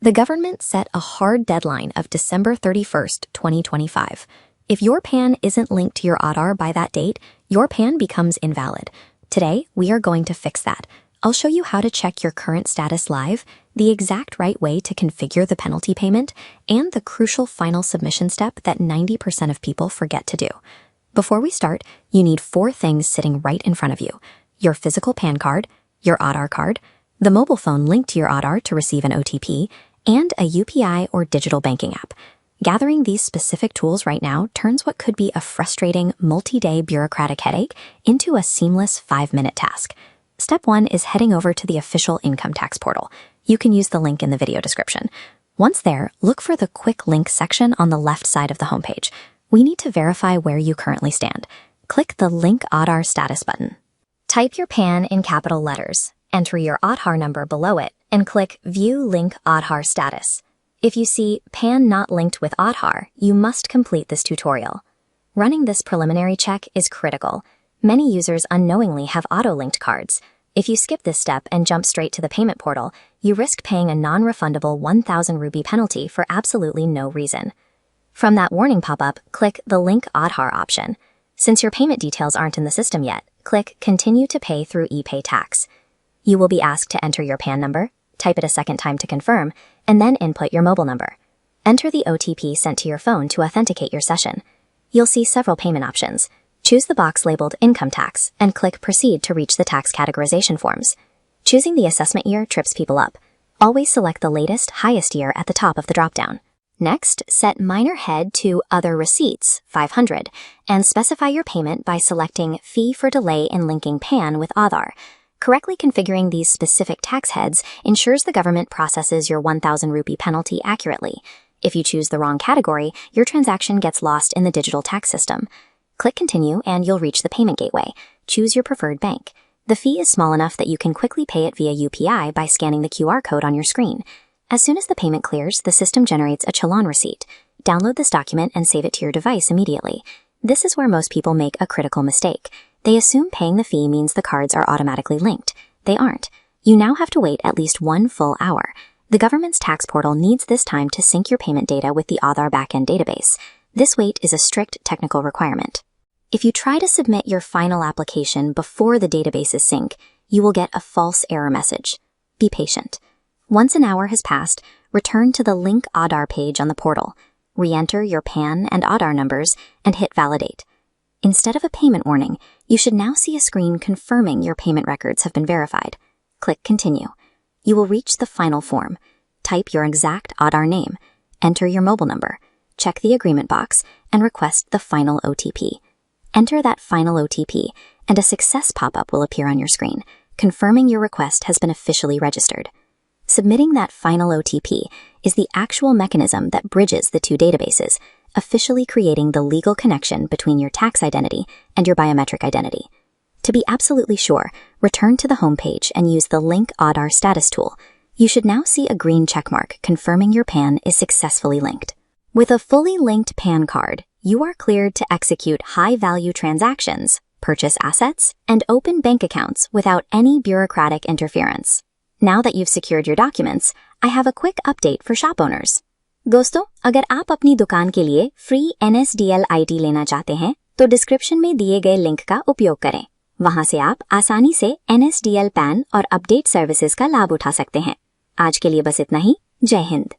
The government set a hard deadline of December 31st, 2025. If your PAN isn't linked to your Aadhaar by that date, your PAN becomes invalid. Today, we are going to fix that. I'll show you how to check your current status live, the exact right way to configure the penalty payment, and the crucial final submission step that 90% of people forget to do. Before we start, you need 4 things sitting right in front of you: your physical PAN card, your Aadhaar card, the mobile phone linked to your Aadhaar to receive an OTP, and a UPI or digital banking app. Gathering these specific tools right now turns what could be a frustrating, multi-day bureaucratic headache into a seamless 5-minute task. Step 1 is heading over to the official income tax portal. You can use the link in the video description. Once there, look for the Quick Link section on the left side of the homepage. We need to verify where you currently stand. Click the Link Aadhaar Status button. Type your PAN in capital letters, enter your Aadhaar number below it, and click View Link Aadhaar Status. If you see PAN not linked with Aadhaar, you must complete this tutorial. Running this preliminary check is critical. Many users unknowingly have auto-linked cards. If you skip this step and jump straight to the payment portal, you risk paying a non-refundable 1,000 rupee penalty for absolutely no reason. From that warning pop-up, click the Link Aadhaar option. Since your payment details aren't in the system yet, click Continue to Pay through ePay Tax. You will be asked to enter your PAN number, type it a second time to confirm, and then input your mobile number. Enter the OTP sent to your phone to authenticate your session. You'll see several payment options. Choose the box labeled Income Tax and click Proceed to reach the tax categorization forms. Choosing the assessment year trips people up. Always select the latest, highest year at the top of the dropdown. Next, set minor head to Other Receipts, 500, and specify your payment by selecting Fee for Delay in Linking PAN with Aadhaar. Correctly configuring these specific tax heads ensures the government processes your 1,000 rupee penalty accurately. If you choose the wrong category, your transaction gets lost in the digital tax system. Click Continue and you'll reach the payment gateway. Choose your preferred bank. The fee is small enough that you can quickly pay it via UPI by scanning the QR code on your screen. As soon as the payment clears, the system generates a challan receipt. Download this document and save it to your device immediately. This is where most people make a critical mistake. They assume paying the fee means the cards are automatically linked. They aren't. You now have to wait at least 1 full hour. The government's tax portal needs this time to sync your payment data with the Aadhaar backend database. This wait is a strict technical requirement. If you try to submit your final application before the databases sync, you will get a false error message. Be patient. Once an hour has passed, return to the Link Aadhaar page on the portal. Re-enter your PAN and Aadhaar numbers and hit Validate. Instead of a payment warning, you should now see a screen confirming your payment records have been verified. Click Continue. You will reach the final form. Type your exact Aadhaar name, enter your mobile number, check the agreement box, and request the final OTP. Enter that final OTP, and a success pop-up will appear on your screen, confirming your request has been officially registered. Submitting that final OTP is the actual mechanism that bridges the 2 databases, officially creating the legal connection between your tax identity and your biometric identity. To be absolutely sure, return to the home page and use the Link Aadhaar Status tool. You should now see a green checkmark confirming your PAN is successfully linked. With a fully linked PAN card, you are cleared to execute high-value transactions, purchase assets, and open bank accounts without any bureaucratic interference. Now that you've secured your documents, I have a quick update for shop owners. दोस्तों, अगर आप अपनी दुकान के लिए free NSDL ID लेना चाहते हैं, तो डिस्क्रिप्शन में दिए गए लिंक का उपयोग करें। वहां से आप आसानी से NSDL PAN और अपडेट सर्विसेज का लाभ उठा सकते हैं। आज के लिए बस इतना ही। जय हिंद।